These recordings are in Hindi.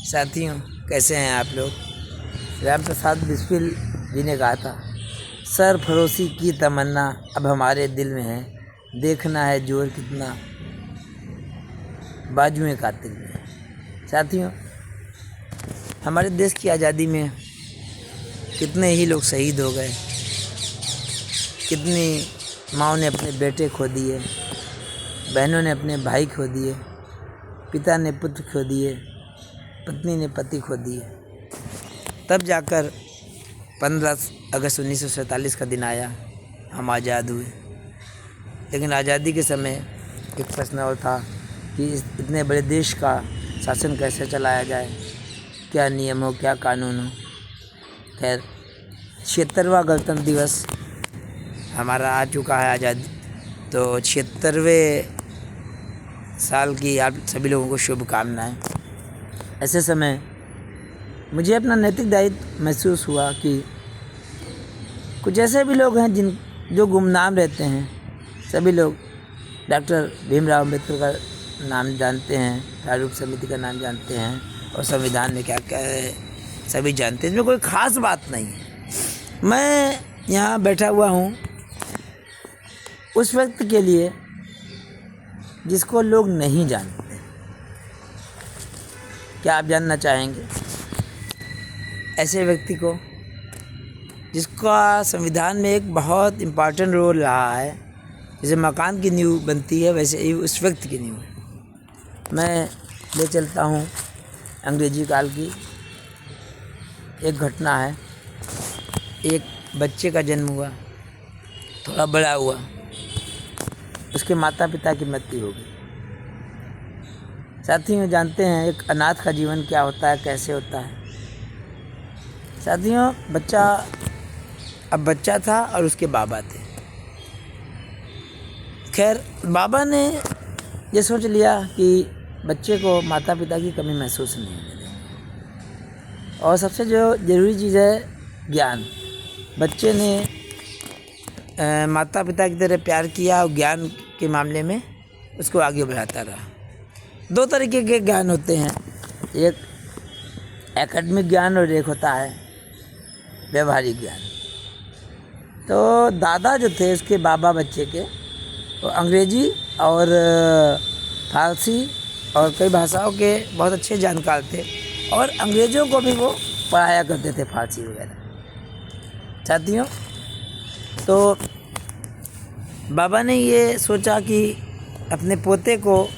साथियों, कैसे हैं आप लोग। राम प्रसाद बिस्मिल जी ने कहा था, सरफरोशी की तमन्ना अब हमारे दिल में है, देखना है जोर कितना बाजुएं कातिल में। साथियों, हमारे देश की आज़ादी में कितने ही लोग शहीद हो गए, कितनी माँओं ने अपने बेटे खो दिए, बहनों ने अपने भाई खो दिए, पिता ने पुत्र खो दिए, पत्नी ने पति खो दिए। तब जाकर 15 अगस्त 1947 का दिन आया, हम आज़ाद हुए। लेकिन आज़ादी के समय एक प्रश्न और था कि इतने बड़े देश का शासन कैसे चलाया जाए, क्या नियम हो, क्या कानून हो। खैर, 76वां गणतंत्र दिवस हमारा आ चुका है आज़ादी, तो 76वें साल की आप सभी लोगों को शुभकामनाएं। ऐसे समय मुझे अपना नैतिक दायित्व महसूस हुआ कि कुछ ऐसे भी लोग हैं जो गुमनाम रहते हैं। सभी लोग डॉक्टर भीमराव अम्बेडकर का नाम जानते हैं, प्रारूप समिति का नाम जानते हैं, और संविधान में क्या क्या है सभी जानते हैं। इसमें कोई ख़ास बात नहीं है। मैं यहाँ बैठा हुआ हूँ उस व्यक्ति के लिए जिसको लोग नहीं जानते। क्या आप जानना चाहेंगे ऐसे व्यक्ति को जिसका संविधान में एक बहुत इम्पॉर्टेंट रोल रहा है। जैसे मकान की नींव बनती है, वैसे ही उस व्यक्ति की नींव है। मैं ले चलता हूँ अंग्रेजी काल की एक घटना है। एक बच्चे का जन्म हुआ, थोड़ा बड़ा हुआ, उसके माता पिता की मृत्यु हो गई। साथियों, जानते हैं एक अनाथ का जीवन क्या होता है, कैसे होता है। साथियों, अब बच्चा था और उसके बाबा थे। खैर, बाबा ने ये सोच लिया कि बच्चे को माता पिता की कमी महसूस नहीं होने देंगे, और सबसे जो ज़रूरी चीज़ है ज्ञान। बच्चे ने माता पिता की तरह प्यार किया और ज्ञान के मामले में उसको आगे बढ़ाता रहा। 2 तरीके के ज्ञान होते हैं, एक एकेडमिक ज्ञान और एक होता है व्यवहारिक ज्ञान। तो दादा जो थे उसके बाबा बच्चे के, वो अंग्रेजी और फारसी और कई भाषाओं के बहुत अच्छे जानकार थे, और अंग्रेज़ों को भी वो पढ़ाया करते थे, फारसी वगैरह। साथियों, तो बाबा ने ये सोचा कि अपने पोते को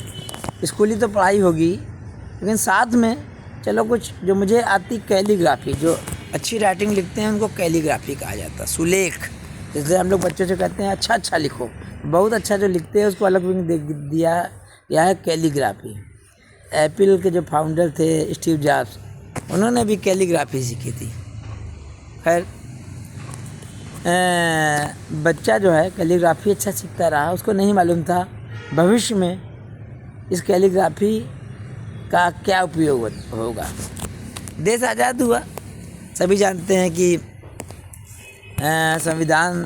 स्कूली तो पढ़ाई होगी, लेकिन साथ में चलो कुछ जो मुझे आती कैलीग्राफी, जो अच्छी राइटिंग लिखते हैं उनको कैलीग्राफी कहा जाता है, सुलेख। जैसे हम लोग बच्चों से कहते हैं अच्छा लिखो, बहुत अच्छा जो लिखते हैं उसको अलग विंग दे दिया गया है कैलीग्राफी। एप्पल के जो फाउंडर थे स्टीव जॉब्स, उन्होंने भी कैलीग्राफी सीखी थी। खैर, बच्चा जो है कैलीग्राफी अच्छा सीखता रहा। उसको नहीं मालूम था भविष्य में इस कैलीग्राफी का क्या उपयोग होगा। देश आज़ाद हुआ। सभी जानते हैं कि संविधान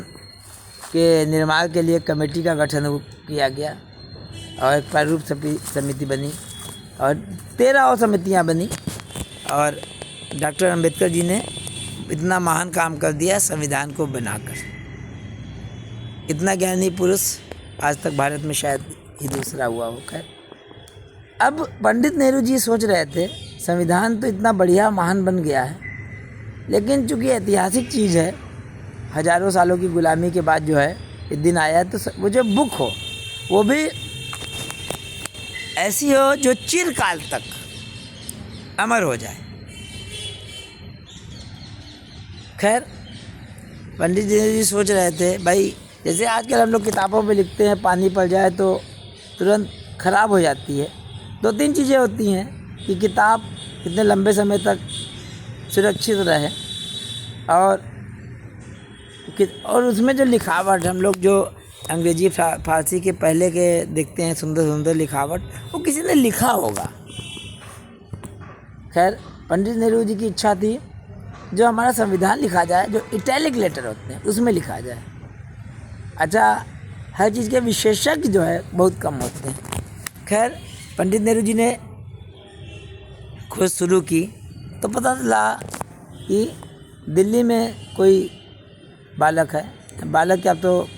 के निर्माण के लिए कमेटी का गठन किया गया, और एक प्रारूप समिति बनी, और 13 और समितियां बनी, और डॉक्टर अम्बेडकर जी ने इतना महान काम कर दिया संविधान को बनाकर। इतना ज्ञानी पुरुष आज तक भारत में शायद ही दूसरा हुआ हो। खैर, अब पंडित नेहरू जी सोच रहे थे संविधान तो इतना बढ़िया महान बन गया है, लेकिन चूँकि ऐतिहासिक चीज़ है, हज़ारों सालों की गुलामी के बाद जो है ये दिन आया है, तो वो जो बुक हो वो भी ऐसी हो जो चिरकाल तक अमर हो जाए। खैर, पंडित जी सोच रहे थे, भाई जैसे आजकल हम लोग किताबों में लिखते हैं पानी पड़ जाए तो तुरंत ख़राब हो जाती है। 2-3 चीज़ें होती हैं कि किताब कितने लंबे समय तक सुरक्षित रहे, और उसमें जो लिखावट, हम लोग जो अंग्रेजी फारसी के पहले के देखते हैं सुंदर सुंदर लिखावट, वो किसी ने लिखा होगा। खैर, पंडित नेहरू जी की इच्छा थी जो हमारा संविधान लिखा जाए, जो इटैलिक लेटर होते हैं उसमें लिखा जाए। अच्छा, हर चीज़ के विशेषज्ञ जो है बहुत कम होते हैं। खैर, पंडित नेहरू जी ने खोज शुरू की तो पता चला कि दिल्ली में कोई बालक है। बालक क्या, तो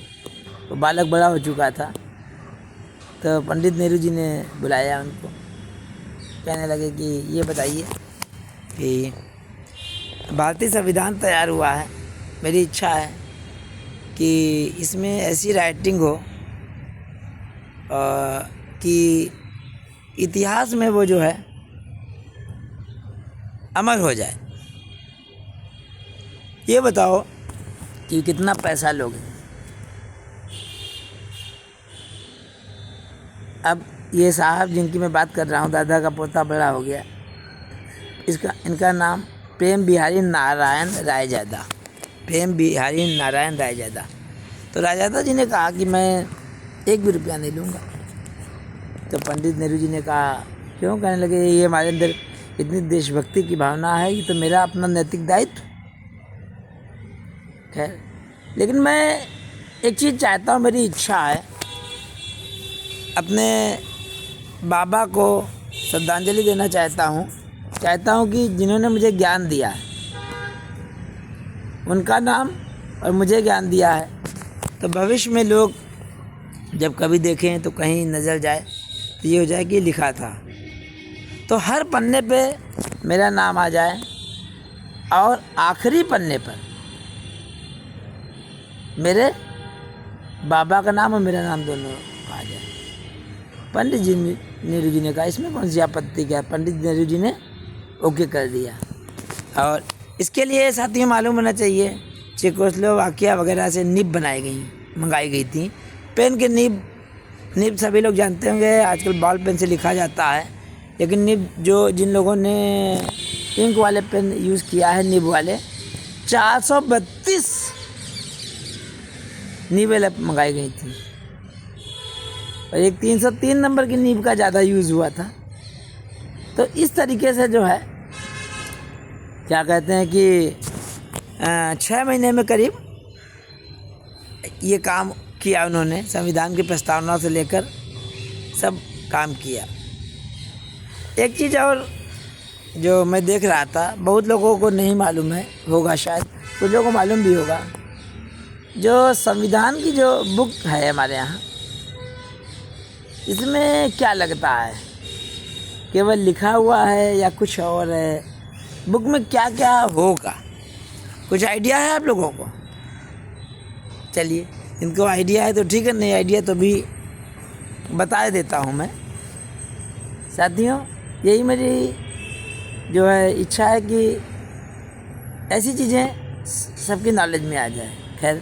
बालक बड़ा हो चुका था। तो पंडित नेहरू जी ने बुलाया उनको, कहने लगे कि ये बताइए कि भारतीय संविधान तैयार हुआ है, मेरी इच्छा है कि इसमें ऐसी राइटिंग हो कि इतिहास में वो जो है अमर हो जाए। ये बताओ कि कितना पैसा लोगे। अब ये साहब जिनकी मैं बात कर रहा हूँ, दादा का पोता बड़ा हो गया, इनका नाम प्रेम बिहारी नारायण रायजादा, प्रेम बिहारी नारायण रायजादा। तो रायजादा जी ने कहा कि मैं 1 भी रुपया नहीं लूँगा। तो पंडित नेहरू जी ने कहा क्यों? कहने लगे ये हमारे अंदर इतनी देशभक्ति की भावना है, ये तो मेरा अपना नैतिक दायित्व। खैर, लेकिन मैं एक चीज़ चाहता हूँ, मेरी इच्छा है, अपने बाबा को श्रद्धांजलि देना चाहता हूँ कि जिन्होंने मुझे ज्ञान दिया है, उनका नाम और मुझे ज्ञान दिया है, तो भविष्य में लोग जब कभी देखें तो कहीं नज़र जाए तो ये हो जाए कि लिखा था, तो हर पन्ने पे मेरा नाम आ जाए और आखिरी पन्ने पर मेरे बाबा का नाम और मेरा नाम दोनों आ जाए। पंडित जी नेहरू जी ने कहा इसमें कौन सी आपत्ति क्या। पंडित नेहरू जी ने ओके कर दिया। और इसके लिए साथियों मालूम होना चाहिए, चेकोस्लोवाकिया वगैरह से निब मंगाई गई थी। पेन के निब सभी लोग जानते होंगे, आजकल बॉल पेन से लिखा जाता है, लेकिन निब जिन लोगों ने इंक वाले पेन यूज़ किया है, निब वाले 432 निबें मंगाई गई थी और एक 303 नंबर की नीब का ज़्यादा यूज़ हुआ था। तो इस तरीके से जो है क्या कहते हैं कि 6 महीने में करीब ये काम किया उन्होंने, संविधान की प्रस्तावना से लेकर सब काम किया। एक चीज़ और जो मैं देख रहा था, बहुत लोगों को नहीं मालूम है, होगा शायद, कुछ लोगों को मालूम भी होगा, जो संविधान की जो बुक है हमारे यहाँ, इसमें क्या लगता है, केवल लिखा हुआ है या कुछ और है? बुक में क्या क्या होगा, कुछ आइडिया है आप लोगों को? चलिए, इनको आइडिया है तो ठीक है, नहीं आइडिया तो भी बता देता हूँ मैं। साथियों, यही मेरी जो है इच्छा है कि ऐसी चीज़ें सबकी नॉलेज में आ जाए। खैर,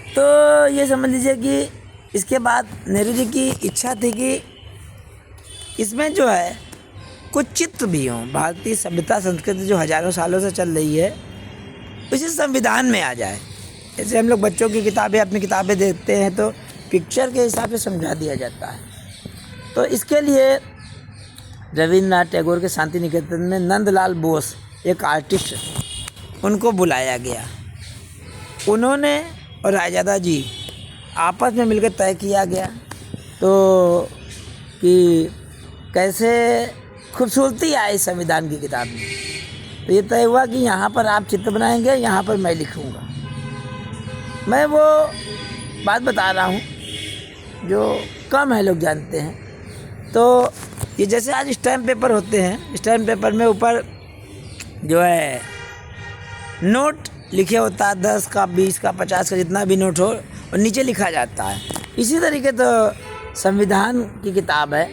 तो ये समझ लीजिए कि इसके बाद नेहरू जी की इच्छा थी कि इसमें जो है कुछ चित्र भी हों, भारतीय सभ्यता संस्कृति जो हज़ारों सालों से चल रही है उसी संविधान में आ जाए। जैसे हम लोग बच्चों की किताबें, अपनी किताबें देखते हैं तो पिक्चर के हिसाब से समझा दिया जाता है। तो इसके लिए रविन्द्रनाथ टैगोर के शांति निकेतन में नंदलाल बोस एक आर्टिस्ट, उनको बुलाया गया। उन्होंने और रायजादा जी आपस में मिलकर तय किया गया तो कि कैसे खूबसूरती आए संविधान की किताब में। तो ये तय हुआ कि यहाँ पर आप चित्र बनाएंगे, यहाँ पर मैं लिखूँगा। मैं वो बात बता रहा हूँ जो कम है लोग जानते हैं। तो ये जैसे आज स्टैम्प पेपर होते हैं, स्टैम्प पेपर में ऊपर जो है नोट लिखे होता है, 10 का, 20 का, 50 का, जितना भी नोट हो, और नीचे लिखा जाता है। इसी तरीके तो संविधान की किताब है,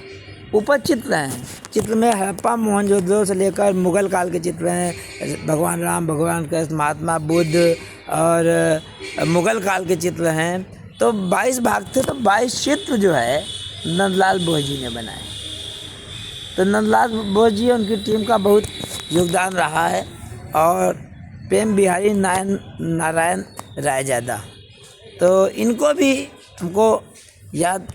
ऊपर चित्र हैं। चित्र में हड़प्पा मोहनजोदड़ो से लेकर मुग़ल काल के चित्र हैं, भगवान राम, भगवान कृष्ण, महात्मा बुद्ध और मुग़ल काल के चित्र हैं। तो 22 भाग थे, तो 22 चित्र जो है नंदलाल बोस जी ने बनाए। तो नंदलाल बोस जी, उनकी टीम का बहुत योगदान रहा है। और प्रेम बिहारी नारायण रायजादा, तो इनको भी हमको याद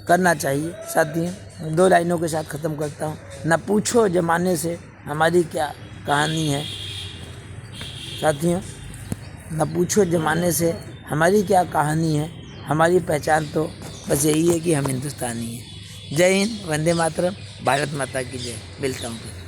करना चाहिए। साथियों, 2 लाइनों के साथ ख़त्म करता हूँ। न पूछो ज़माने से हमारी क्या कहानी है। साथियों, न पूछो ज़माने से हमारी क्या कहानी है, हमारी पहचान तो बस यही है कि हम हिंदुस्तानी हैं। जय हिंद, वंदे मातरम। भारत माता की जय। मिलता हूँ फिर।